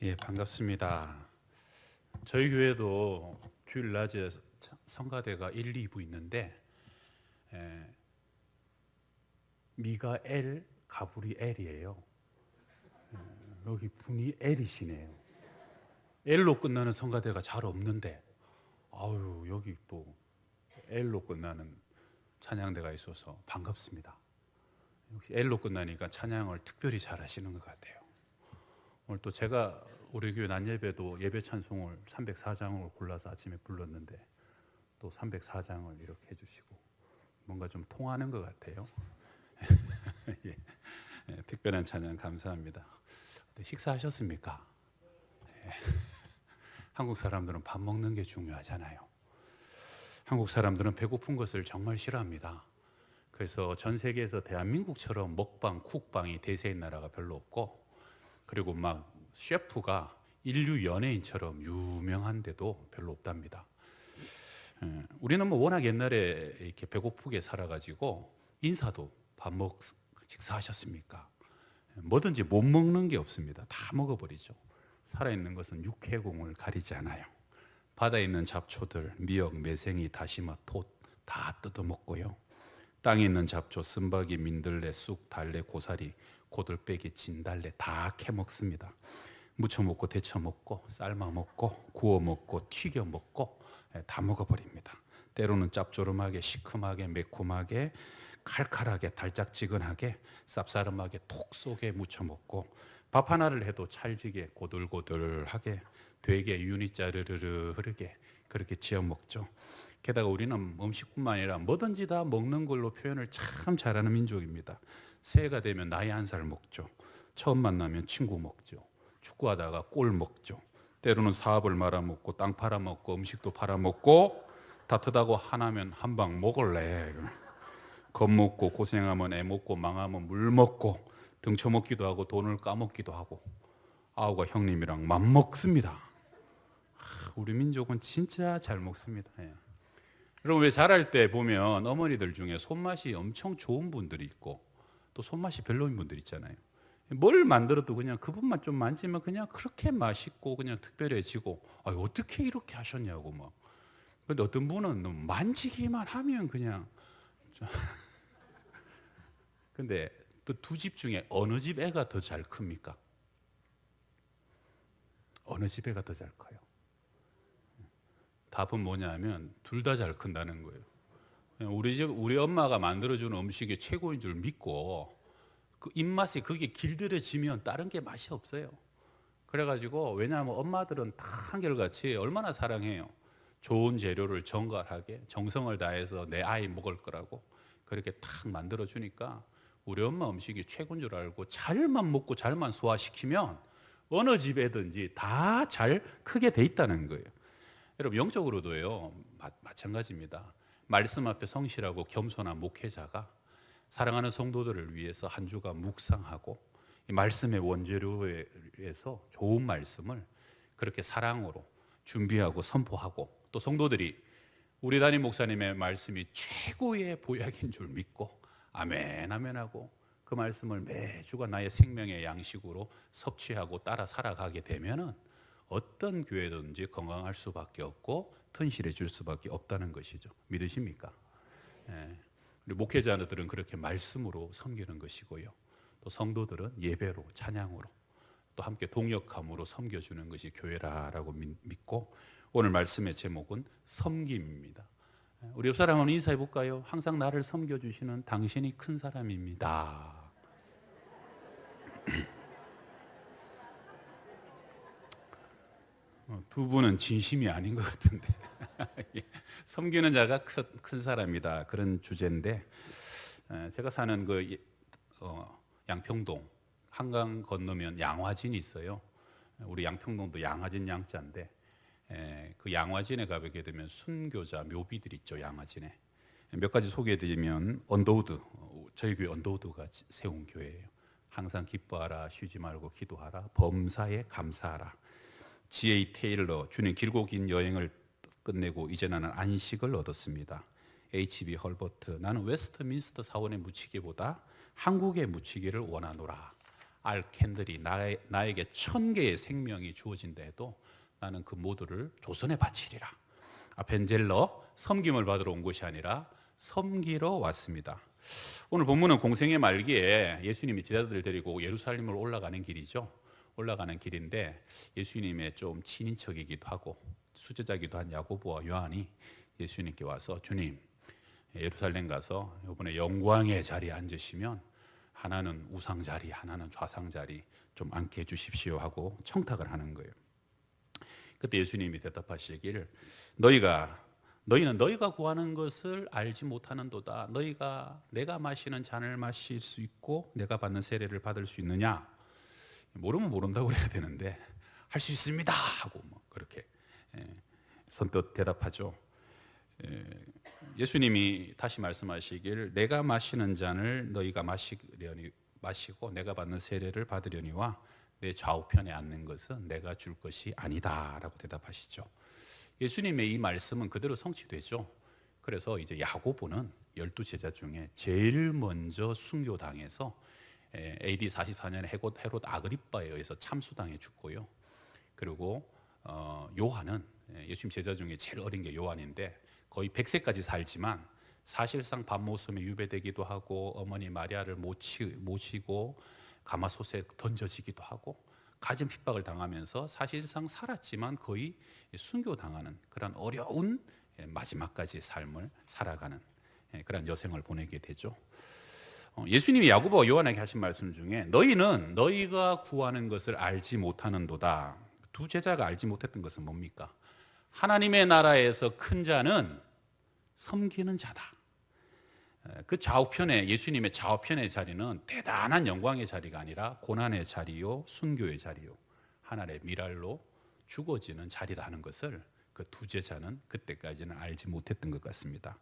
예, 반갑습니다. 저희 교회도 주일 낮에 성가대가 1, 2부 있는데 미가 L, 가불이 L이에요. 여기 분이 L이시네요. L로 끝나는 성가대가 잘 없는데 아유, 여기 또 L로 끝나는 찬양대가 있어서 반갑습니다. 역시 L로 끝나니까 찬양을 특별히 잘 하시는 것 같아요. 오늘 또 제가 우리 교회 낮예배도 예배 찬송을 304장을 골라서 아침에 불렀는데 또 304장을 이렇게 해주시고 뭔가 좀 통하는 것 같아요. 예, 특별한 찬양 감사합니다. 식사하셨습니까? 예, 한국 사람들은 밥 먹는 게 중요하잖아요. 한국 사람들은 배고픈 것을 정말 싫어합니다. 그래서 전 세계에서 대한민국처럼 먹방, 쿡방이 대세인 나라가 별로 없고, 그리고 막 셰프가 인류 연예인처럼 유명한데도 별로 없답니다. 우리는 뭐 워낙 옛날에 이렇게 배고프게 살아가지고 인사도 식사하셨습니까? 뭐든지 못 먹는 게 없습니다. 다 먹어버리죠. 살아있는 것은 육해공을 가리지 않아요. 바다에 있는 잡초들, 미역, 매생이, 다시마, 톳 다 뜯어먹고요. 땅에 있는 잡초, 쓴바귀, 민들레, 쑥, 달래, 고사리, 고들빼기, 진달래 다 캐먹습니다. 무쳐 먹고 데쳐 먹고 삶아 먹고 구워 먹고 튀겨 먹고 다 먹어버립니다. 때로는 짭조름하게 시큼하게 매콤하게 칼칼하게 달짝지근하게 쌉싸름하게 톡 쏘게 무쳐 먹고 밥 하나를 해도 찰지게 고들고들하게 되게 윤이 짜르르르 흐르게 그렇게 지어 먹죠. 게다가 우리는 음식뿐만 아니라 뭐든지 다 먹는 걸로 표현을 참 잘하는 민족입니다. 새해가 되면 나이 1살 먹죠. 처음 만나면 친구 먹죠. 축구하다가 골 먹죠. 때로는 사업을 말아먹고 땅 팔아먹고 음식도 팔아먹고 다투다고 하나면 한 방 먹을래. 겁먹고 고생하면 애 먹고 망하면 물 먹고 등쳐먹기도 하고 돈을 까먹기도 하고 아우가 형님이랑 맘먹습니다. 우리 민족은 진짜 잘 먹습니다. 예. 여러분 왜 자랄 때 보면 어머니들 중에 손맛이 엄청 좋은 분들이 있고 또 손맛이 별로인 분들 있잖아요. 뭘 만들어도 그냥 그분만 좀 만지면 그냥 그렇게 맛있고 그냥 특별해지고 어떻게 이렇게 하셨냐고 막. 근데 어떤 분은 만지기만 하면 그냥 근데 또 두 집 중에 어느 집 애가 더 잘 큽니까? 어느 집 애가 더 잘 커요? 답은 뭐냐면 둘 다 잘 큰다는 거예요. 우리 엄마가 만들어주는 음식이 최고인 줄 믿고 그 입맛이 그게 길들여지면 다른 게 맛이 없어요. 그래가지고 왜냐하면 엄마들은 다 한결같이 얼마나 사랑해요. 좋은 재료를 정갈하게 정성을 다해서 내 아이 먹을 거라고 그렇게 탁 만들어주니까 우리 엄마 음식이 최고인 줄 알고 잘만 먹고 잘만 소화시키면 어느 집에든지 다 잘 크게 돼 있다는 거예요. 여러분 영적으로도요 마찬가지입니다. 말씀 앞에 성실하고 겸손한 목회자가 사랑하는 성도들을 위해서 한 주간 묵상하고 이 말씀의 원재료에서 좋은 말씀을 그렇게 사랑으로 준비하고 선포하고 또 성도들이 우리 담임 목사님의 말씀이 최고의 보약인 줄 믿고 아멘 아멘 하고 그 말씀을 매주가 나의 생명의 양식으로 섭취하고 따라 살아가게 되면은 어떤 교회든지 건강할 수밖에 없고 튼실해질 수밖에 없다는 것이죠. 믿으십니까? 예. 우리 목회자들은 그렇게 말씀으로 섬기는 것이고요. 또 성도들은 예배로 찬양으로 또 함께 동역함으로 섬겨주는 것이 교회라고 믿고 오늘 말씀의 제목은 섬김입니다. 우리 옆 사람 한번 인사해 볼까요? 항상 나를 섬겨주시는 당신이 큰 사람입니다. 두 분은 진심이 아닌 것 같은데 섬기는 자가 큰 사람이다 그런 주제인데 제가 사는 그 양평동 한강 건너면 양화진이 있어요. 우리 양평동도 양화진 양자인데 그 양화진에 가보게 되면 순교자 묘비들 있죠. 양화진에 몇 가지 소개해드리면 언더우드 저희 교회 언더우드가 세운 교회예요. 항상 기뻐하라 쉬지 말고 기도하라 범사에 감사하라 G.A. 테일러 주님 길고 긴 여행을 끝내고 이제 나는 안식을 얻었습니다. H.B. 헐버트 나는 웨스트민스터 사원에 묻히기보다 한국에 묻히기를 원하노라. 알캔들이 나에게 1000개의 생명이 주어진다 해도 나는 그 모두를 조선에 바치리라. 아펜젤러, 섬김을 받으러 온 것이 아니라 섬기러 왔습니다. 오늘 본문은 공생의 말기에 예수님이 제자들을 데리고 예루살렘으로 올라가는 길이죠. 올라가는 길인데 예수님의 좀 친인척이기도 하고 수제자기도 한 야고보와 요한이 예수님께 와서 주님, 예루살렘 가서 이번에 영광의 자리에 앉으시면 하나는 우상 자리, 하나는 좌상 자리 좀 앉게 해주십시오 하고 청탁을 하는 거예요. 그때 예수님이 대답하시기를 너희는 너희가 구하는 것을 알지 못하는도다. 너희가 내가 마시는 잔을 마실 수 있고 내가 받는 세례를 받을 수 있느냐? 모르면 모른다고 그래야 되는데 할 수 있습니다 하고 뭐 그렇게 선뜻 대답하죠. 예수님이 다시 말씀하시기를 내가 마시는 잔을 너희가 마시고 내가 받는 세례를 받으려니와 내 좌우편에 앉는 것은 내가 줄 것이 아니다 라고 대답하시죠. 예수님의 이 말씀은 그대로 성취되죠. 그래서 이제 야고보는 12제자 중에 제일 먼저 순교당해서 AD 44년에 헤롯 아그리빠에 의해서 참수당해 죽고요. 그리고 요한은 예수님 제자 중에 제일 어린 게 요한인데 거의 100세까지 살지만 사실상 밤모섬에 유배되기도 하고 어머니 마리아를 모시고 가마솥에 던져지기도 하고 가진 핍박을 당하면서 사실상 살았지만 거의 순교당하는 그런 어려운 마지막까지 삶을 살아가는 그런 여생을 보내게 되죠. 예수님이 야고보와 요한에게 하신 말씀 중에 너희는 너희가 구하는 것을 알지 못하는도다. 두 제자가 알지 못했던 것은 뭡니까? 하나님의 나라에서 큰 자는 섬기는 자다. 그 좌우편에 예수님의 좌우편의 자리는 대단한 영광의 자리가 아니라 고난의 자리요 순교의 자리요 하나님의 미랄로 죽어지는 자리라는 것을 그 두 제자는 그때까지는 알지 못했던 것 같습니다.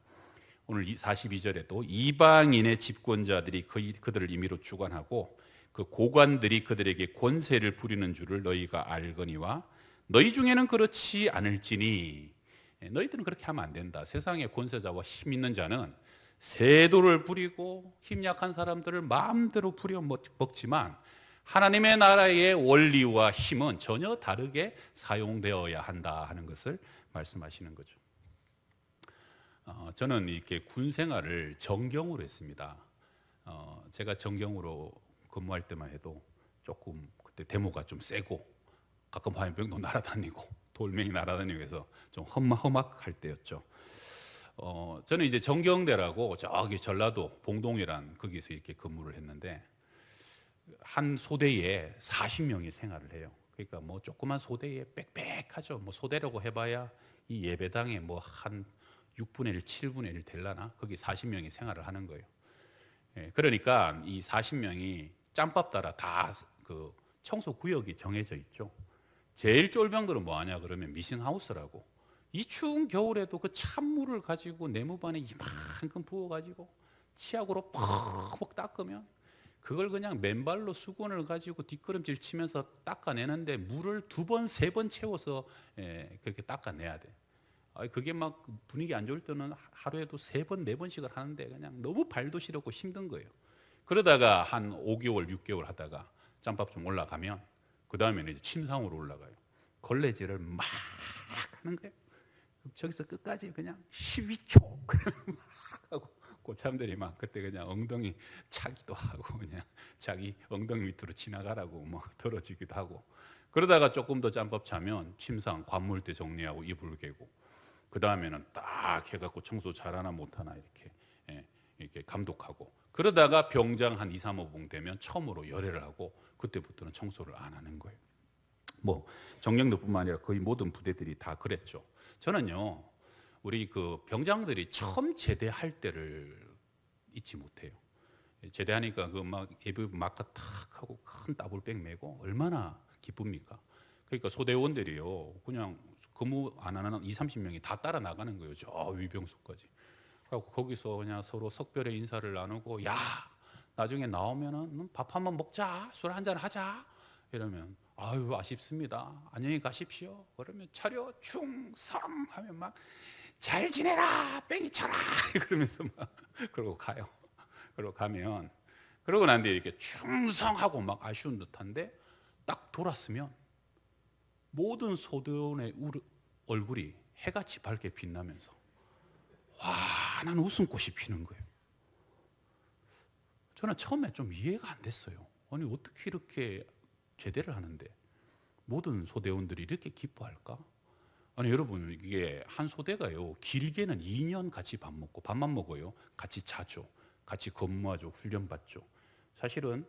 오늘 42절에도 이방인의 집권자들이 그들을 임의로 주관하고 그 고관들이 그들에게 권세를 부리는 줄을 너희가 알거니와 너희 중에는 그렇지 않을지니 너희들은 그렇게 하면 안 된다. 세상의 권세자와 힘 있는 자는 세도를 부리고 힘 약한 사람들을 마음대로 부려먹지만 하나님의 나라의 원리와 힘은 전혀 다르게 사용되어야 한다 하는 것을 말씀하시는 거죠. 저는 이렇게 군 생활을 정경으로 했습니다. 제가 정경으로 근무할 때만 해도 조금 그때 데모가 좀 세고 가끔 화염병도 날아다니고 돌멩이 날아다니고 해서 좀 험악할 때였죠. 저는 이제 정경대라고 저기 전라도 봉동이란 거기서 이렇게 근무를 했는데 한 소대에 40명이 생활을 해요. 그러니까 뭐 조그만 소대에 빽빽하죠. 뭐 소대라고 해봐야 이 예배당에 뭐 한 6분의 1, 7분의 1 될라나 거기 40명이 생활을 하는 거예요. 그러니까 이 40명이 짬밥 따라 다 그 청소 구역이 정해져 있죠. 제일 쫄병들은 뭐 하냐 그러면 미싱하우스라고 이 추운 겨울에도 그 찬물을 가지고 네모반에 이만큼 부어가지고 치약으로 퍽퍽 닦으면 그걸 그냥 맨발로 수건을 가지고 뒷걸음질 치면서 닦아내는데 물을 2번, 3번 채워서 그렇게 닦아내야 돼. 그게 막 분위기 안 좋을 때는 하루에도 3번, 4번씩을 하는데 그냥 너무 발도 시렵고 힘든 거예요. 그러다가 한 5개월, 6개월 하다가 짬밥 좀 올라가면 그 다음에는 이제 침상으로 올라가요. 걸레질을 막 하는 거예요. 저기서 끝까지 그냥 12초 막 하고 고참들이 막 그때 그냥 엉덩이 차기도 하고 그냥 자기 엉덩이 밑으로 지나가라고 뭐 들어주기도 하고 그러다가 조금 더 짬밥 차면 침상 관물대 정리하고 이불 개고 그 다음에는 딱 해갖고 청소 잘하나 못하나 이렇게 감독하고 그러다가 병장 한 2, 3호봉 되면 처음으로 열애를 하고 그때부터는 청소를 안 하는 거예요. 뭐 정경도뿐만 아니라 거의 모든 부대들이 다 그랬죠. 저는요 우리 그 병장들이 처음 제대할 때를 잊지 못해요. 제대하니까 그 막 예비 막가 탁 하고 큰 따블백 메고 얼마나 기쁩니까? 그러니까 소대원들이요 그냥 근무 안 하는 2, 30명이 다 따라 나가는 거예요. 저 위병소까지. 그래서 거기서 그냥 서로 석별의 인사를 나누고 야 나중에 나오면은 밥 한번 먹자 술 한잔 하자 이러면 아유 아쉽습니다 안녕히 가십시오 그러면 차려 충성 하면 막 잘 지내라 뺑이 쳐라 그러면서 막 그러고 가요. 그러고 가면 그러고 난 뒤에 이렇게 충성하고 막 아쉬운 듯한데 딱 돌았으면 모든 소대원의 얼굴이 해같이 밝게 빛나면서 환한 웃음꽃이 피는 거예요. 저는 처음에 좀 이해가 안 됐어요. 아니 어떻게 이렇게 제대를 하는데 모든 소대원들이 이렇게 기뻐할까? 아니 여러분, 이게 한 소대가요 길게는 2년 같이 밥만 먹어요. 같이 자죠, 같이 근무하죠, 훈련 받죠. 사실은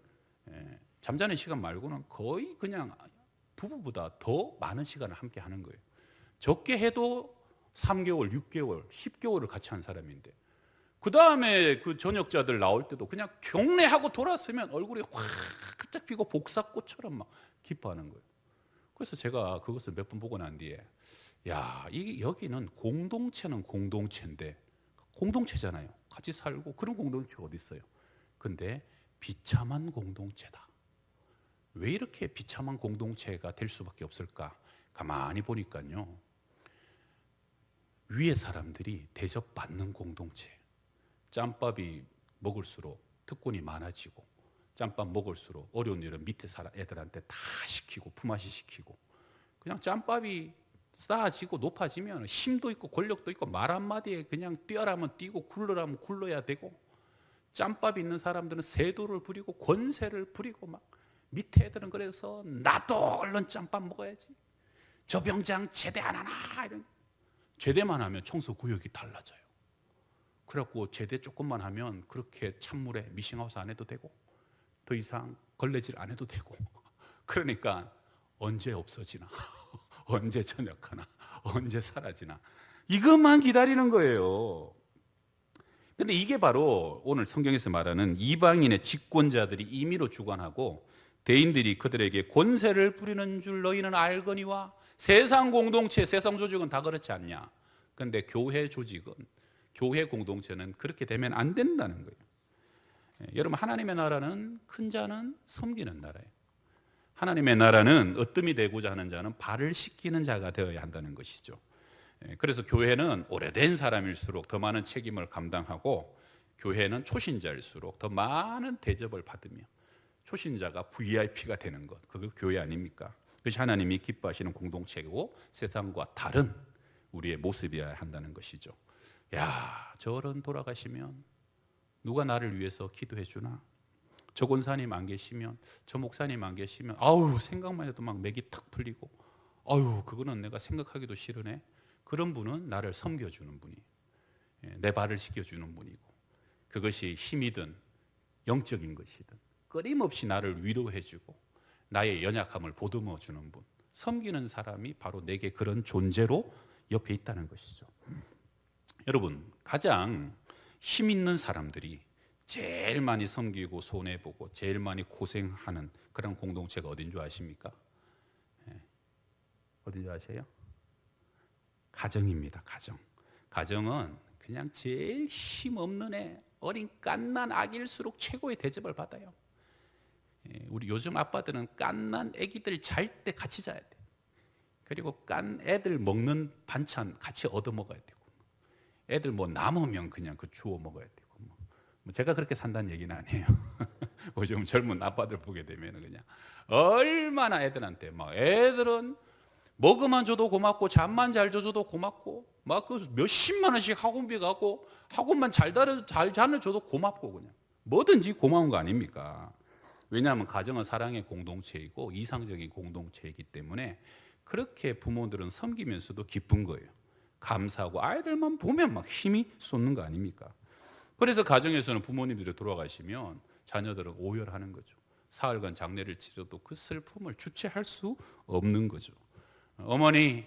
잠자는 시간 말고는 거의 그냥 부부보다 더 많은 시간을 함께 하는 거예요. 적게 해도 3개월, 6개월, 10개월을 같이 한 사람인데, 그 다음에 그 전역자들 나올 때도 그냥 경례하고 돌았으면 얼굴이 활짝 피고 복사꽃처럼 막 기뻐하는 거예요. 그래서 제가 그것을 몇 번 보고 난 뒤에, 야, 여기는 공동체는 공동체인데, 공동체잖아요. 같이 살고 그런 공동체가 어디 있어요? 근데 비참한 공동체다. 왜 이렇게 비참한 공동체가 될 수밖에 없을까? 가만히 보니까요, 위에 사람들이 대접받는 공동체. 짬밥이 먹을수록 특권이 많아지고, 짬밥 먹을수록 어려운 일은 밑에 애들한테 다 시키고 품앗이 시키고, 그냥 짬밥이 쌓아지고 높아지면 힘도 있고 권력도 있고 말 한마디에 그냥 뛰어라면 뛰고 굴러라면 굴러야 되고, 짬밥 있는 사람들은 세도를 부리고 권세를 부리고, 막 밑에 애들은 그래서 나도 얼른 짬밥 먹어야지, 저 병장 제대 안 하나, 이런. 제대만 하면 청소 구역이 달라져요. 그래갖고 제대 조금만 하면 그렇게 찬물에 미싱하우스 안 해도 되고, 더 이상 걸레질 안 해도 되고. 그러니까 언제 없어지나, 언제 전역하나, 언제 사라지나, 이것만 기다리는 거예요. 근데 이게 바로 오늘 성경에서 말하는 이방인의 집권자들이 임의로 주관하고 대인들이 그들에게 권세를 부리는 줄 너희는 알거니와. 세상 공동체, 세상 조직은 다 그렇지 않냐? 근데 교회 조직은, 교회 공동체는 그렇게 되면 안 된다는 거예요. 여러분, 하나님의 나라는 큰 자는 섬기는 나라예요. 하나님의 나라는 으뜸이 되고자 하는 자는 발을 씻기는 자가 되어야 한다는 것이죠. 그래서 교회는 오래된 사람일수록 더 많은 책임을 감당하고, 교회는 초신자일수록 더 많은 대접을 받으며 초신자가 VIP가 되는 것, 그게 교회 아닙니까? 그것이 하나님이 기뻐하시는 공동체고 세상과 다른 우리의 모습이어야 한다는 것이죠. 야, 저런 돌아가시면 누가 나를 위해서 기도해 주나? 저 권사님 안 계시면, 저 목사님 안 계시면, 아우, 생각만 해도 막 맥이 탁 풀리고, 아유, 그거는 내가 생각하기도 싫으네. 그런 분은 나를 섬겨주는 분이, 내 발을 씻겨주는 분이고, 그것이 힘이든 영적인 것이든 끊임없이 나를 위로해주고 나의 연약함을 보듬어주는 분, 섬기는 사람이 바로 내게 그런 존재로 옆에 있다는 것이죠. 여러분, 가장 힘 있는 사람들이 제일 많이 섬기고 손해보고 제일 많이 고생하는 그런 공동체가 어딘 줄 아십니까? 어딘 줄 아세요? 가정입니다. 가정은 그냥 제일 힘없는 애, 어린 갓난 아기일수록 최고의 대접을 받아요. 우리 요즘 아빠들은 갓난 아기들 잘 때 같이 자야 돼. 그리고 깐 애들 먹는 반찬 같이 얻어 먹어야 되고, 애들 뭐 남으면 그냥 그 주워 먹어야 되고, 뭐 제가 그렇게 산다는 얘기는 아니에요. 요즘 젊은 아빠들 보게 되면 그냥 얼마나 애들한테 막, 애들은 먹으면 줘도 고맙고 잠만 잘 줘도 고맙고, 막 그 몇십만 원씩 학원비 가고 학원만 잘 자는 줘도 고맙고, 그냥 뭐든지 고마운 거 아닙니까? 왜냐하면 가정은 사랑의 공동체이고 이상적인 공동체이기 때문에 그렇게 부모들은 섬기면서도 기쁜 거예요. 감사하고, 아이들만 보면 막 힘이 솟는 거 아닙니까? 그래서 가정에서는 부모님들이 돌아가시면 자녀들은 오열하는 거죠. 사흘간 장례를 치러도 그 슬픔을 주체할 수 없는 거죠. 어머니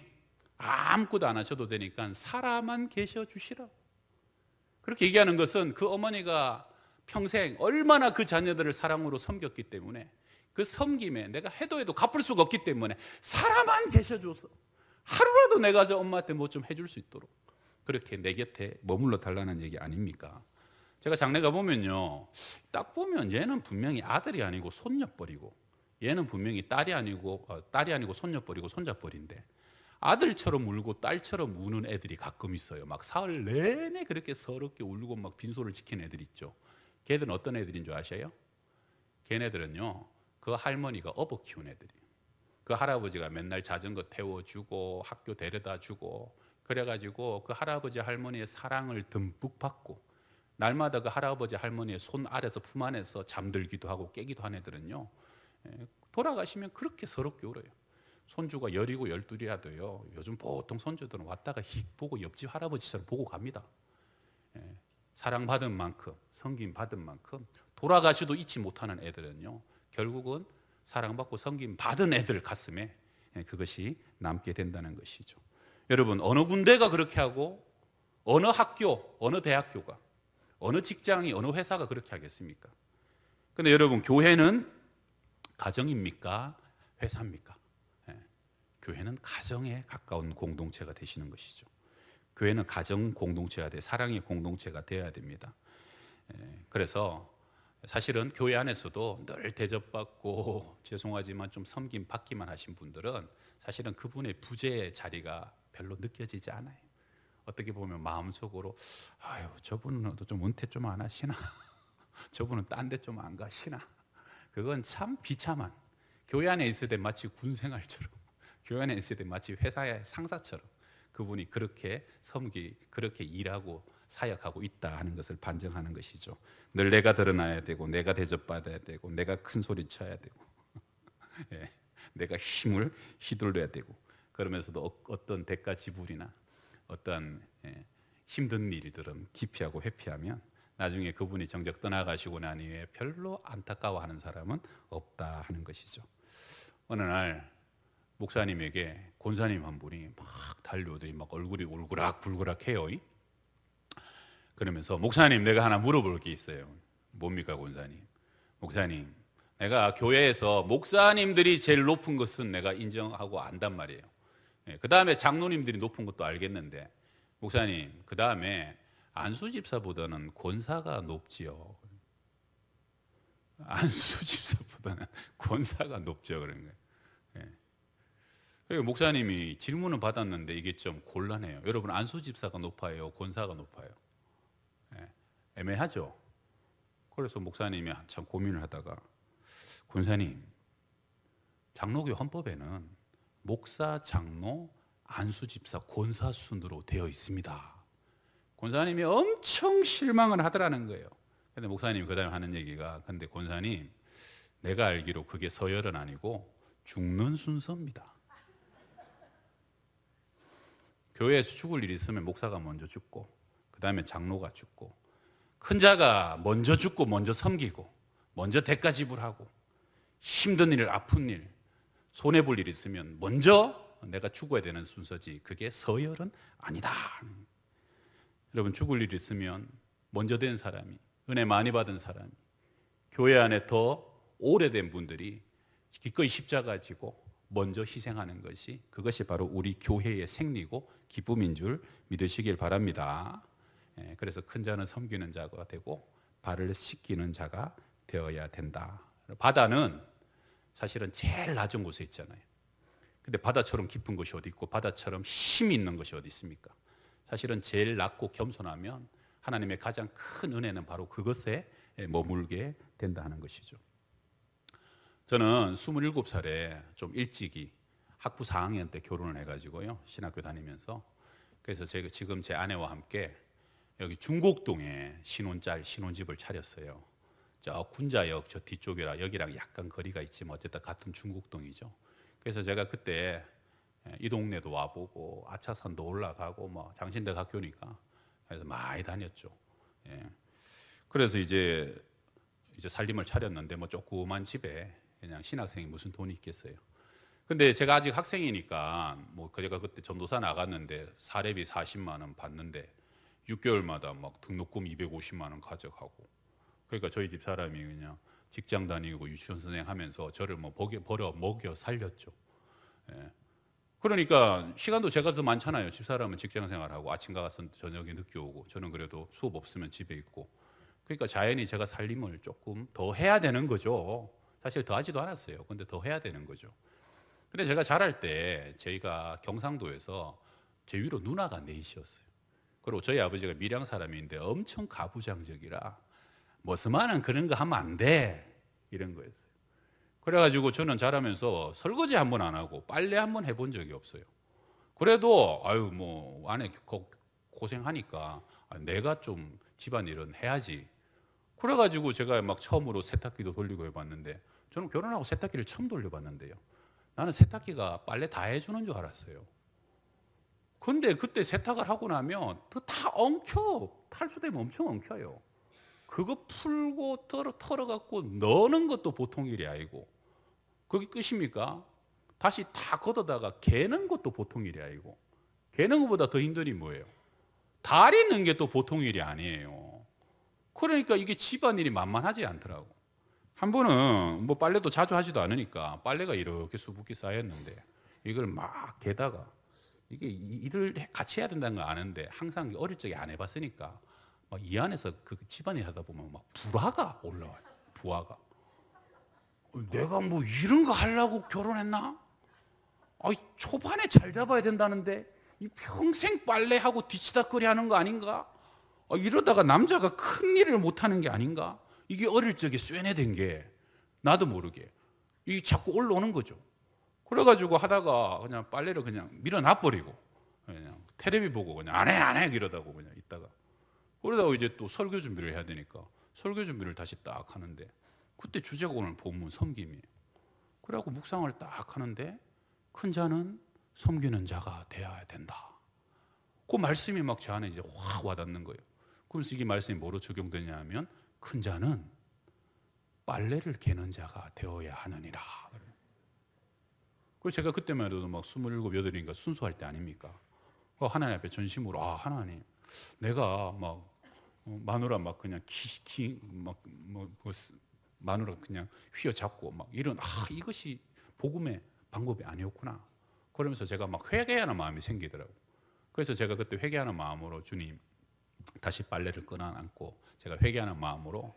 아무것도 안 하셔도 되니까 살아만 계셔 주시라. 그렇게 얘기하는 것은 그 어머니가 평생 얼마나 그 자녀들을 사랑으로 섬겼기 때문에, 그 섬김에 내가 해도 갚을 수가 없기 때문에 살아만 계셔줘서 하루라도 내가 저 엄마한테 뭐 좀 해줄 수 있도록 그렇게 내 곁에 머물러 달라는 얘기 아닙니까? 제가 장례 가보면요, 딱 보면 얘는 분명히 아들이 아니고 손녀뻘이고, 얘는 분명히 딸이 아니고 손녀뻘이고 손자뻘인데, 아들처럼 울고 딸처럼 우는 애들이 가끔 있어요. 막 사흘 내내 그렇게 서럽게 울고 막 빈소를 지키는 애들 있죠. 걔들은 어떤 애들인 줄 아셔요? 걔네들은요, 그 할머니가 업어 키운 애들이에요. 그 할아버지가 맨날 자전거 태워주고 학교 데려다 주고 그래가지고 그 할아버지 할머니의 사랑을 듬뿍 받고 날마다 그 할아버지 할머니의 손 아래서 품 안에서 잠들기도 하고 깨기도 한 애들은요, 돌아가시면 그렇게 서럽게 울어요. 손주가 10이고 12이라도요, 요즘 보통 손주들은 왔다가 휙 보고 옆집 할아버지처럼 보고 갑니다. 사랑받은 만큼, 섬김 받은 만큼 돌아가시도 잊지 못하는 애들은요, 결국은 사랑받고 섬김 받은 애들 가슴에 그것이 남게 된다는 것이죠. 여러분, 어느 군데가 그렇게 하고 어느 학교, 어느 대학교가, 어느 직장이, 어느 회사가 그렇게 하겠습니까? 근데 여러분, 교회는 가정입니까? 회사입니까? 교회는 가정에 가까운 공동체가 되시는 것이죠. 교회는 가정 공동체가 돼, 사랑의 공동체가 되어야 됩니다. 그래서 사실은 교회 안에서도 늘 대접받고 죄송하지만 좀 섬김 받기만 하신 분들은 사실은 그분의 부재의 자리가 별로 느껴지지 않아요. 어떻게 보면 마음속으로 아유, 저분은 좀 은퇴 좀 안 하시나? 저분은 딴 데 좀 안 가시나? 그건 참 비참한, 교회 안에 있을 때 마치 군생활처럼, 교회 안에 있을 때 마치 회사의 상사처럼 그분이 그렇게 그렇게 일하고 사역하고 있다 하는 것을 반증하는 것이죠. 늘 내가 드러나야 되고, 내가 대접받아야 되고, 내가 큰 소리 쳐야 되고, 내가 힘을 휘둘러야 되고, 그러면서도 어떤 대가 지불이나 어떤 힘든 일들은 기피하고 회피하면 나중에 그분이 정작 떠나가시고 난 이후에 별로 안타까워하는 사람은 없다 하는 것이죠. 어느 날 목사님에게 권사님 한 분이 막 달려오더니 막 얼굴이 울그락불그락해요. 그러면서 목사님, 내가 하나 물어볼 게 있어요. 뭡니까 권사님? 목사님, 내가 교회에서 목사님들이 제일 높은 것은 내가 인정하고 안단 말이에요. 그 다음에 장로님들이 높은 것도 알겠는데 목사님, 그 다음에 안수 집사보다는 권사가 높지요. 안수 집사보다는 권사가 높죠. 그런 거예요. 목사님이 질문을 받았는데 이게 좀 곤란해요. 여러분, 안수 집사가 높아요? 권사가 높아요? 애매하죠. 그래서 목사님이 한참 고민을 하다가 권사님, 장로교 헌법에는 목사, 장로, 안수 집사, 권사 순으로 되어 있습니다. 권사님이 엄청 실망을 하더라는 거예요. 근데 목사님이 그 다음에 하는 얘기가, 근데 권사님, 내가 알기로 그게 서열은 아니고 죽는 순서입니다. 교회에서 죽을 일이 있으면 목사가 먼저 죽고 그 다음에 장로가 죽고, 큰 자가 먼저 죽고 먼저 섬기고 먼저 대가 지불하고, 힘든 일, 아픈 일, 손해볼 일 있으면 먼저 내가 죽어야 되는 순서지 그게 서열은 아니다. 여러분, 죽을 일 있으면 먼저 된 사람이, 은혜 많이 받은 사람이, 교회 안에 더 오래된 분들이 기꺼이 십자가 지고 먼저 희생하는 것이, 그것이 바로 우리 교회의 생리고 기쁨인 줄 믿으시길 바랍니다. 그래서 큰 자는 섬기는 자가 되고 발을 씻기는 자가 되어야 된다. 바다는 사실은 제일 낮은 곳에 있잖아요. 근데 바다처럼 깊은 곳이 어디 있고 바다처럼 힘이 있는 것이 어디 있습니까? 사실은 제일 낮고 겸손하면 하나님의 가장 큰 은혜는 바로 그것에 머물게 된다 하는 것이죠. 저는 27살에 좀 일찍이 학부 4학년 때 결혼을 해가지고요, 신학교 다니면서. 그래서 제가 지금 제 아내와 함께 여기 중곡동에 신혼집을 차렸어요. 저 군자역 저 뒤쪽이라 여기랑 약간 거리가 있지만 어쨌든 같은 중곡동이죠. 그래서 제가 그때 이 동네도 와보고 아차산도 올라가고 뭐 장신대 학교니까 그래서 많이 다녔죠. 그래서 이제 살림을 차렸는데 뭐 조그만 집에 그냥 신학생이 무슨 돈이 있겠어요. 근데 제가 아직 학생이니까 뭐 제가 그때 전도사 나갔는데 사례비 40만 원 받는데 6개월마다 막 등록금 250만 원 가져가고, 그러니까 저희 집 사람이 그냥 직장 다니고 유치원 선생 하면서 저를 뭐 벌어 먹여 살렸죠. 그러니까 시간도 제가 더 많잖아요. 집사람은 직장 생활하고 아침 가서 저녁에 늦게 오고, 저는 그래도 수업 없으면 집에 있고, 그러니까 자연히 제가 살림을 조금 더 해야 되는 거죠. 사실 더 하지도 않았어요. 근데 더 해야 되는 거죠. 근데 제가 자랄 때 저희가 경상도에서 제 위로 누나가 넷이었어요. 그리고 저희 아버지가 밀양 사람인데 엄청 가부장적이라 머스만은 그런 거 하면 안 돼. 이런 거였어요. 그래가지고 저는 자라면서 설거지 한 번 안 하고 빨래 한 번 해본 적이 없어요. 그래도 아유 뭐 아내 고생하니까 내가 좀 집안일은 해야지. 그래가지고 제가 막 처음으로 세탁기도 돌리고 해봤는데, 저는 결혼하고 세탁기를 처음 돌려봤는데요, 나는 세탁기가 빨래 다 해주는 줄 알았어요. 근데 그때 세탁을 하고 나면 다 엉켜. 탈수되면 엄청 엉켜요. 그거 풀고 털어갖고 넣는 것도 보통 일이 아니고, 그게 끝입니까? 다시 다 걷어다가 개는 것도 보통 일이 아니고, 개는 것보다 더 힘든 일이 뭐예요? 다리 넣는 게 또 보통 일이 아니에요. 그러니까 이게 집안일이 만만하지 않더라고. 한 번은 뭐 빨래도 자주 하지도 않으니까 빨래가 이렇게 수북히 쌓였는데, 이걸 막 개다가, 이게 일을 같이 해야 된다는 거 아는데 항상 어릴 적에 안 해봤으니까 막 이 안에서 그 집안일 하다 보면 막 불화가 올라와요. 부화가. 내가 뭐 이런 거 하려고 결혼했나? 초반에 잘 잡아야 된다는데 이 평생 빨래하고 뒤치다거리 하는 거 아닌가? 이러다가 남자가 큰 일을 못하는 게 아닌가? 이게 어릴 적에 쇠뇌된 게 나도 모르게 이게 자꾸 올라오는 거죠. 그래가지고 하다가 그냥 빨래를 그냥 밀어놔버리고 그냥 텔레비 보고 그냥 안 해 이러다고 그냥 있다가, 그러다가 이제 또 설교 준비를 해야 되니까 설교 준비를 다시 딱 하는데, 그때 주제가 오늘 본문 섬김이에요. 그래갖고 묵상을 딱 하는데 큰 자는 섬기는 자가 되어야 된다. 그 말씀이 막 제 안에 이제 확 와닿는 거예요. 그래서 이게 말씀이 뭐로 적용되냐 하면 큰 자는 빨래를 개는 자가 되어야 하느니라. 그래서 제가 그때만 해도 막 27, 8인가 순수할 때 아닙니까? 하나님 앞에 전심으로 하나님, 내가 막 마누라 막 그냥 마누라 그냥 휘어잡고 막 이런 이것이 복음의 방법이 아니었구나. 그러면서 제가 막 회개하는 마음이 생기더라고요. 그래서 제가 그때 회개하는 마음으로 주님 다시 빨래를 끊어안고 제가 회개하는 마음으로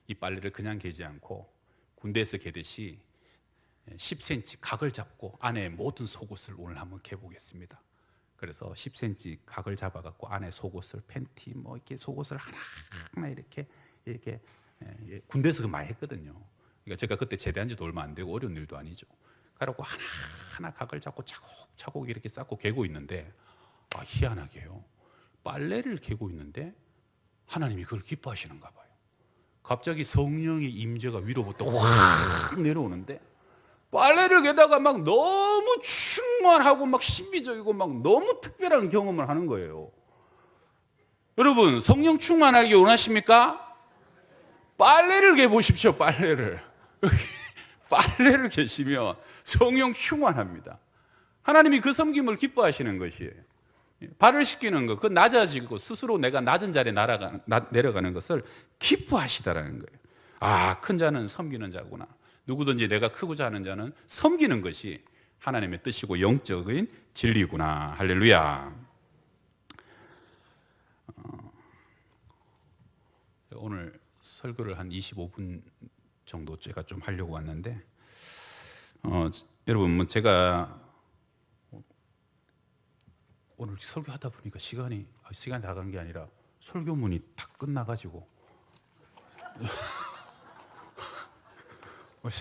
이 빨래를 그냥 개지 않고 군대에서 개듯이 10cm 각을 잡고 안에 모든 속옷을 오늘 한번 개보겠습니다. 그래서 10cm 각을 잡아갖고 안에 속옷을 팬티 뭐 이렇게 속옷을 하나하나 이렇게 군대에서 그 많이 했거든요. 그러니까 제가 그때 제대한 지도 얼마 안 되고 어려운 일도 아니죠. 그래갖고 하나하나 각을 잡고 차곡차곡 이렇게 쌓고 개고 있는데, 희한하게요, 빨래를 개고 있는데 하나님이 그걸 기뻐하시는가 봐요. 갑자기 성령의 임재가 위로부터 확 내려오는데, 빨래를 개다가 막 너무 충만하고 막 신비적이고 막 너무 특별한 경험을 하는 거예요. 여러분, 성령 충만하기 원하십니까? 빨래를 개보십시오. 빨래를 개시면 성령 충만합니다. 하나님이 그 섬김을 기뻐하시는 것이에요. 발을 씻기는 것, 그 낮아지고 스스로 내가 낮은 자리에 내려가는 것을 기뻐하시다라는 거예요. 큰 자는 섬기는 자구나. 누구든지 내가 크고자 하는 자는 섬기는 것이 하나님의 뜻이고 영적인 진리구나. 할렐루야. 오늘 설교를 한 25분 정도 제가 좀 하려고 왔는데, 여러분, 제가 오늘 설교하다 보니까 시간이 다 가는 게 아니라 설교문이 다 끝나가지고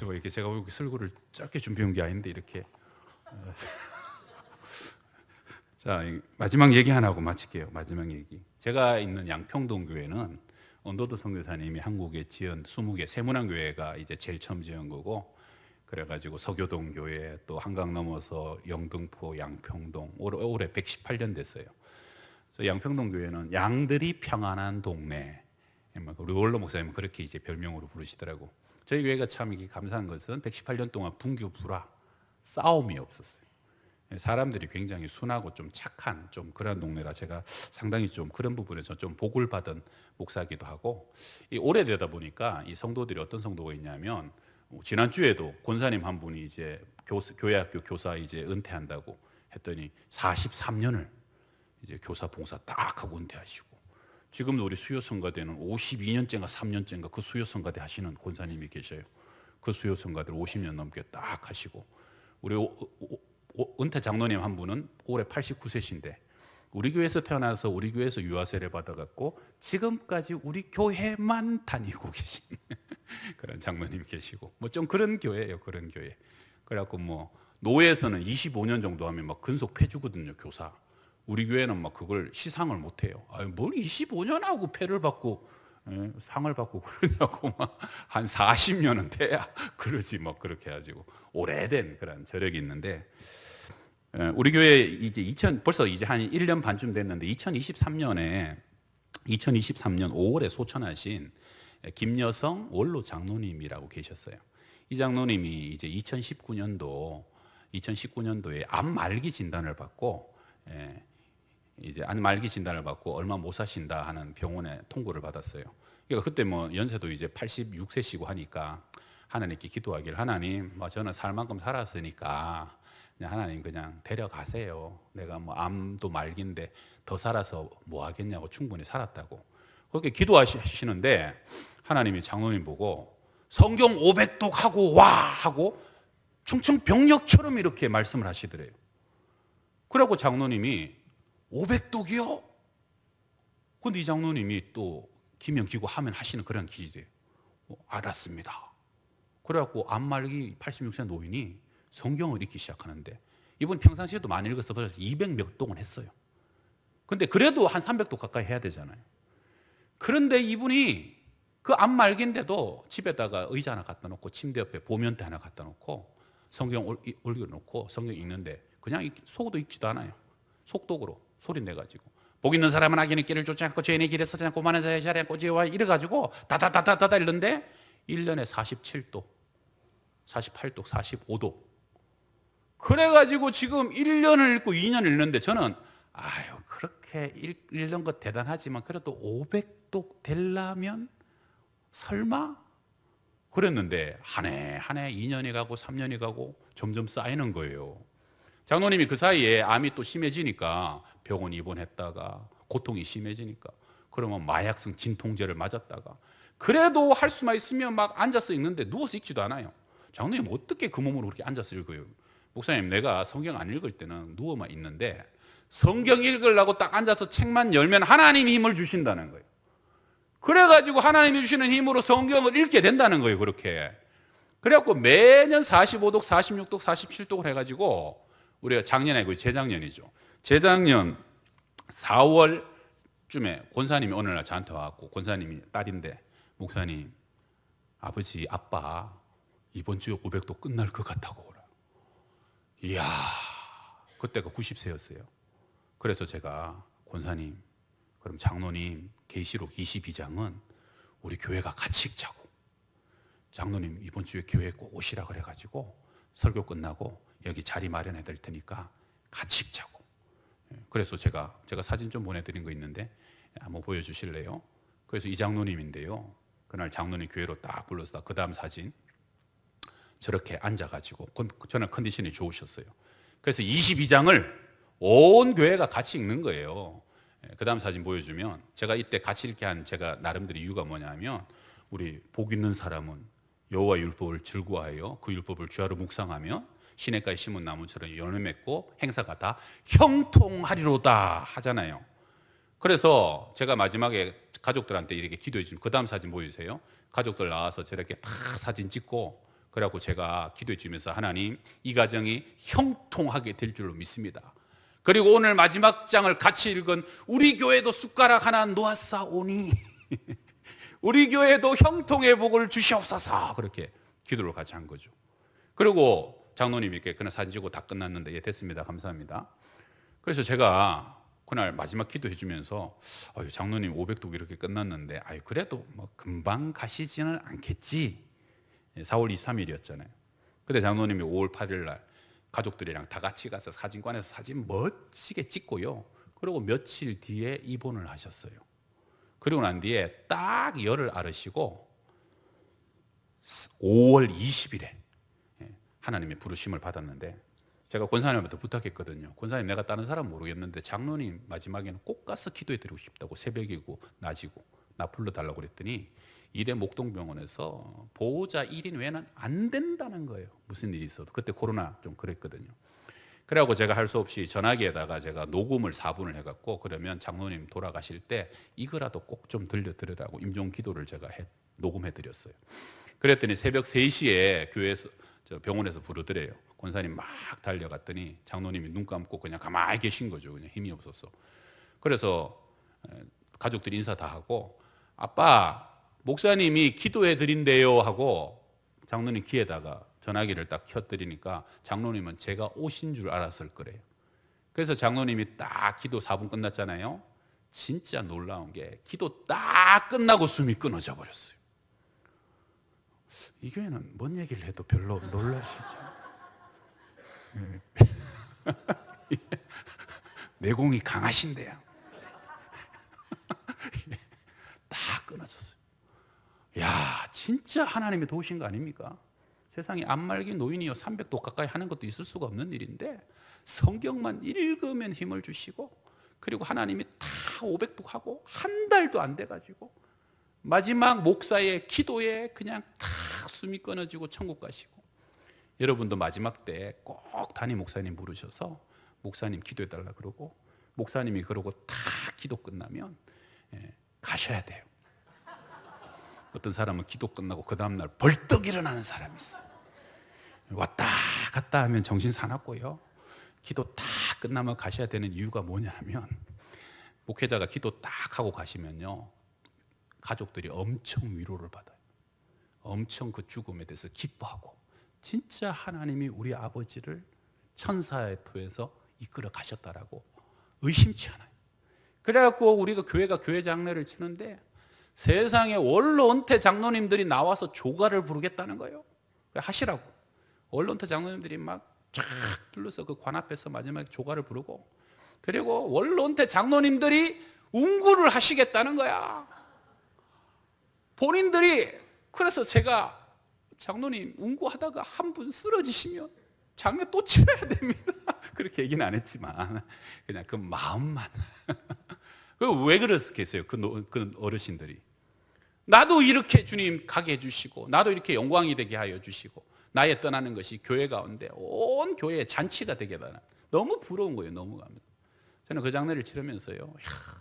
뭐 이렇게 제가 설교를 짧게 준비한 게 아닌데 이렇게 자, 마지막 얘기 하나 하고 마칠게요. 마지막 얘기. 제가 있는 양평동 교회는 언더드 선교사님이 한국에 지은 20개 세문안 교회가 이제 제일 처음 지은 거고, 그래가지고 서교동 교회, 또 한강 넘어서 영등포, 양평동, 올해 118년 됐어요. 그래서 양평동 교회는 양들이 평안한 동네, 우리 원로 목사님은 그렇게 이제 별명으로 부르시더라고. 저희 교회가 참 이게 감사한 것은 118년 동안 분규 불화 싸움이 없었어요. 사람들이 굉장히 순하고 좀 착한 좀 그런 동네라 제가 상당히 좀 그런 부분에서 좀 복을 받은 목사기도 하고, 이 오래되다 보니까 이 성도들이 어떤 성도가 있냐면, 지난주에도 권사님 한 분이 이제 교회학교 교사 이제 은퇴한다고 했더니 43년을 이제 교사 봉사 딱 하고 은퇴하시고, 지금도 우리 수요성가대는 52년째인가 3년째인가 그 수요성가대 하시는 권사님이 계셔요. 그 수요성가들 50년 넘게 딱 하시고, 우리 은퇴 장로님 한 분은 올해 89세신데 우리 교회에서 태어나서 우리 교회에서 유아세례 받아갖고 지금까지 우리 교회만 다니고 계신 그런 장로님 계시고 뭐 좀 그런 교회예요. 그런 교회. 그래갖고 뭐 노예에서는 25년 정도 하면 막 근속 패주거든요. 교사. 우리 교회는 막 그걸 시상을 못 해요. 아니, 뭘 25년 하고 패를 받고 상을 받고 그러냐고 막 한 40년은 돼야 그러지 뭐 그렇게 해가지고 오래된 그런 저력이 있는데 우리 교회 이제 벌써 이제 한 1년 반쯤 됐는데 2023년 5월에 소천하신 김여성 원로 장로님이라고 계셨어요. 이 장로님이 이제 2019년도에 암 말기 진단을 받고 이제 암 말기 진단을 받고 얼마 못 사신다 하는 병원에 통보를 받았어요. 그러니까 그때 뭐 연세도 이제 86세시고 하니까 하나님께 기도하길 하나님, 뭐 저는 살 만큼 살았으니까 그냥 하나님 그냥 데려가세요. 내가 뭐 암도 말기인데 더 살아서 뭐 하겠냐고 충분히 살았다고. 그렇게 기도하시는데 하나님이 장로님 보고 성경 500독 하고 와 하고 청청병력처럼 이렇게 말씀을 하시더래요. 그래갖고 장로님이 500독이요? 근데 이 장로님이 또 기명기고 하면 하시는 그런 기질이에요. 알았습니다. 그래갖고 암말기 86세 노인이 성경을 읽기 시작하는데 이분 평상시에도 많이 읽어서 벌써 200몇 독은 했어요. 근데 그래도 한 300독 가까이 해야 되잖아요. 그런데 이분이 그 암말기인데도 집에다가 의자 하나 갖다 놓고 침대 옆에 보면대 하나 갖다 놓고 성경 올려놓고 성경 읽는데 그냥 속도 읽지도 않아요. 속독으로 소리 내가지고 복 있는 사람은 악인의 길을 쫓지 않고 죄인의 길에 서지 않고 많은 자의 자리에 앉고 지혜와 이래가지고 다다다다다다 읽는데 1년에 47독 48독 45독 그래가지고 지금 1년을 읽고 2년을 읽는데 저는 아유 그렇게 읽는 것 대단하지만 그래도 500독 되려면 설마? 그랬는데 한 해 2년이 가고 3년이 가고 점점 쌓이는 거예요. 장로님이 그 사이에 암이 또 심해지니까 병원 입원했다가 고통이 심해지니까 그러면 마약성 진통제를 맞았다가 그래도 할 수만 있으면 막 앉아서 읽는데 누워서 읽지도 않아요. 장로님 어떻게 그 몸으로 그렇게 앉아서 읽어요? 목사님 내가 성경 안 읽을 때는 누워만 있는데 성경 읽으려고 딱 앉아서 책만 열면 하나님이 힘을 주신다는 거예요. 그래가지고 하나님이 주시는 힘으로 성경을 읽게 된다는 거예요. 그렇게. 그래갖고 매년 45독, 46독, 47독을 해가지고 우리가 작년에 아니고 재작년이죠. 재작년 4월쯤에 권사님이 어느 날 저한테 와갖고 권사님이 딸인데 목사님, 아버지, 아빠 이번 주에 500독 끝날 것 같다고 그래요. 이야, 그때가 90세였어요. 그래서 제가 권사님, 그럼 장로님 계시록 22장은 우리 교회가 같이 읽자고. 장로님 이번 주에 교회에 꼭 오시라 그래가지고 설교 끝나고 여기 자리 마련해 드릴 테니까 같이 읽자고. 그래서 제가 사진 좀 보내드린 거 있는데 한번 보여주실래요? 그래서 이 장로님인데요. 그날 장로님 교회로 딱 불러서 그 다음 사진 저렇게 앉아가지고 저는 컨디션이 좋으셨어요. 그래서 22장을 온 교회가 같이 읽는 거예요. 그 다음 사진 보여주면 제가 이때 같이 이렇게 한 제가 나름대로 이유가 뭐냐면 우리 복 있는 사람은 여호와 율법을 즐거워하여 그 율법을 주야로 묵상하며 시냇가에 심은 나무처럼 열매 맺고 행사가 다 형통하리로다 하잖아요. 그래서 제가 마지막에 가족들한테 이렇게 기도해 주면 그 다음 사진 보여주세요. 가족들 나와서 저렇게 다 사진 찍고 그래갖고 제가 기도해 주면서 하나님 이 가정이 형통하게 될 줄로 믿습니다. 그리고 오늘 마지막 장을 같이 읽은 우리 교회도 숟가락 하나 놓았사오니 우리 교회도 형통의 복을 주시옵소서 그렇게 기도를 같이 한 거죠. 그리고 장로님이 이렇게 그날 사진 찍고 다 끝났는데 예 됐습니다 감사합니다. 그래서 제가 그날 마지막 기도해 주면서 장로님 500독 이렇게 끝났는데 그래도 뭐 금방 가시지는 않겠지. 4월 23일이었잖아요. 그때 장로님이 5월 8일 날 가족들이랑 다 같이 가서 사진관에서 사진 멋지게 찍고요. 그리고 며칠 뒤에 입원을 하셨어요. 그리고 난 뒤에 딱 열을 앓으시고 5월 20일에 하나님의 부르심을 받았는데 제가 권사님한테 부탁했거든요. 권사님 내가 다른 사람 모르겠는데 장로님 마지막에는 꼭 가서 기도해 드리고 싶다고 새벽이고 낮이고 나 불러달라고 그랬더니 이대 목동병원에서 보호자 1인 외에는 안 된다는 거예요. 무슨 일이 있어도. 그때 코로나 좀 그랬거든요. 그래갖고 제가 할 수 없이 전화기에다가 제가 녹음을 4분을 해갖고 그러면 장로님 돌아가실 때 이거라도 꼭 좀 들려드리라고 임종 기도를 제가 녹음해 드렸어요. 그랬더니 새벽 3시에 교회에서 병원에서 부르더래요. 권사님 막 달려갔더니 장로님이 눈 감고 그냥 가만히 계신 거죠. 그냥 힘이 없어서. 그래서 가족들이 인사 다 하고 아빠 목사님이 기도해 드린대요 하고 장로님 귀에다가 전화기를 딱 켜드리니까 장로님은 제가 오신 줄 알았을 거래요. 그래서 장로님이 딱 기도 4분 끝났잖아요. 진짜 놀라운 게 기도 딱 끝나고 숨이 끊어져 버렸어요. 이 교회는 뭔 얘기를 해도 별로 놀라시죠? 내공이 강하신데요. 딱 끊어졌어요. 야, 진짜 하나님이 도우신 거 아닙니까? 세상에 안말기 노인이요 300도 가까이 하는 것도 있을 수가 없는 일인데 성경만 읽으면 힘을 주시고 그리고 하나님이 다 500도 하고 한 달도 안 돼가지고 마지막 목사의 기도에 그냥 다 숨이 끊어지고 천국 가시고 여러분도 마지막 때 꼭 담임 목사님 부르셔서 목사님 기도해달라 그러고 목사님이 그러고 다 기도 끝나면 가셔야 돼요. 어떤 사람은 기도 끝나고 그 다음날 벌떡 일어나는 사람이 있어요. 왔다 갔다 하면 정신 사납고요. 기도 딱 끝나면 가셔야 되는 이유가 뭐냐 하면 목회자가 기도 딱 하고 가시면요 가족들이 엄청 위로를 받아요. 엄청 그 죽음에 대해서 기뻐하고 진짜 하나님이 우리 아버지를 천사의 토에서 이끌어 가셨다라고 의심치 않아요. 그래갖고 우리가 교회가 교회 장례를 치는데 세상에 원로 은퇴 장로님들이 나와서 조가를 부르겠다는 거예요. 하시라고. 원로 은퇴 장로님들이 막 쫙 둘러서 그 관 앞에서 마지막에 조가를 부르고 그리고 원로 은퇴 장로님들이 운구를 하시겠다는 거야. 본인들이. 그래서 제가 장로님 운구하다가 한 분 쓰러지시면 장례 또 치러야 됩니다. 그렇게 얘기는 안 했지만 그냥 그 마음만. 왜 그랬겠어요? 그 어르신들이. 나도 이렇게 주님 가게 해주시고 나도 이렇게 영광이 되게 하여 주시고 나의 떠나는 것이 교회 가운데 온 교회의 잔치가 되게 하는 너무 부러운 거예요. 너무 감사. 저는 그 장례를 치르면서요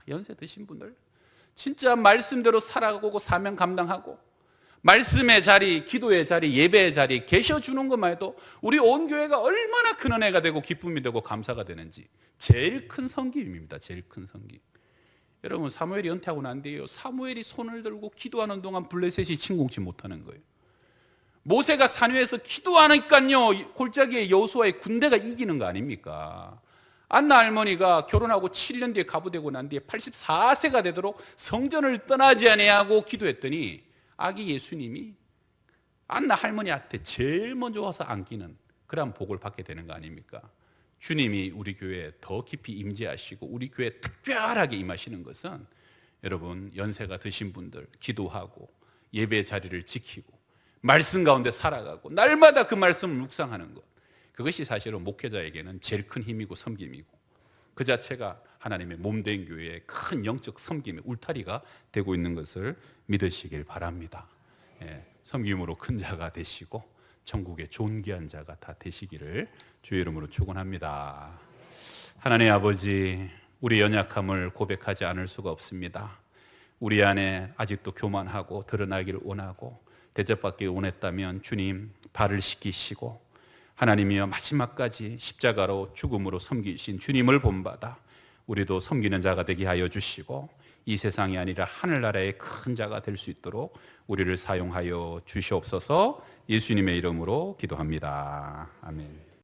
연세 드신 분들 진짜 말씀대로 살아가고 사명 감당하고 말씀의 자리, 기도의 자리, 예배의 자리 계셔주는 것만 해도 우리 온 교회가 얼마나 큰 은혜가 되고 기쁨이 되고 감사가 되는지 제일 큰 섬김입니다. 제일 큰 섬김. 여러분 사무엘이 은퇴하고 난 뒤에요 사무엘이 손을 들고 기도하는 동안 블레셋이 침공치 못하는 거예요. 모세가 산 위에서 기도하니까요 골짜기에 여호수아의 군대가 이기는 거 아닙니까? 안나 할머니가 결혼하고 7년 뒤에 가부되고 난 뒤에 84세가 되도록 성전을 떠나지 아니하고 기도했더니 아기 예수님이 안나 할머니한테 제일 먼저 와서 안기는 그런 복을 받게 되는 거 아닙니까? 주님이 우리 교회에 더 깊이 임재하시고 우리 교회에 특별하게 임하시는 것은 여러분 연세가 드신 분들 기도하고 예배 자리를 지키고 말씀 가운데 살아가고 날마다 그 말씀을 묵상하는 것 그것이 사실은 목회자에게는 제일 큰 힘이고 섬김이고 그 자체가 하나님의 몸된 교회의 큰 영적 섬김의 울타리가 되고 있는 것을 믿으시길 바랍니다. 섬김으로 큰 자가 되시고 천국의 존귀한 자가 다 되시기를 주의 이름으로 축원합니다. 하나님 아버지 우리 연약함을 고백하지 않을 수가 없습니다. 우리 안에 아직도 교만하고 드러나기를 원하고 대접받기를 원했다면 주님 발을 씻기시고 하나님이여 마지막까지 십자가로 죽음으로 섬기신 주님을 본받아 우리도 섬기는 자가 되게 하여 주시고 이 세상이 아니라 하늘나라의 큰 자가 될 수 있도록 우리를 사용하여 주시옵소서. 예수님의 이름으로 기도합니다. 아멘.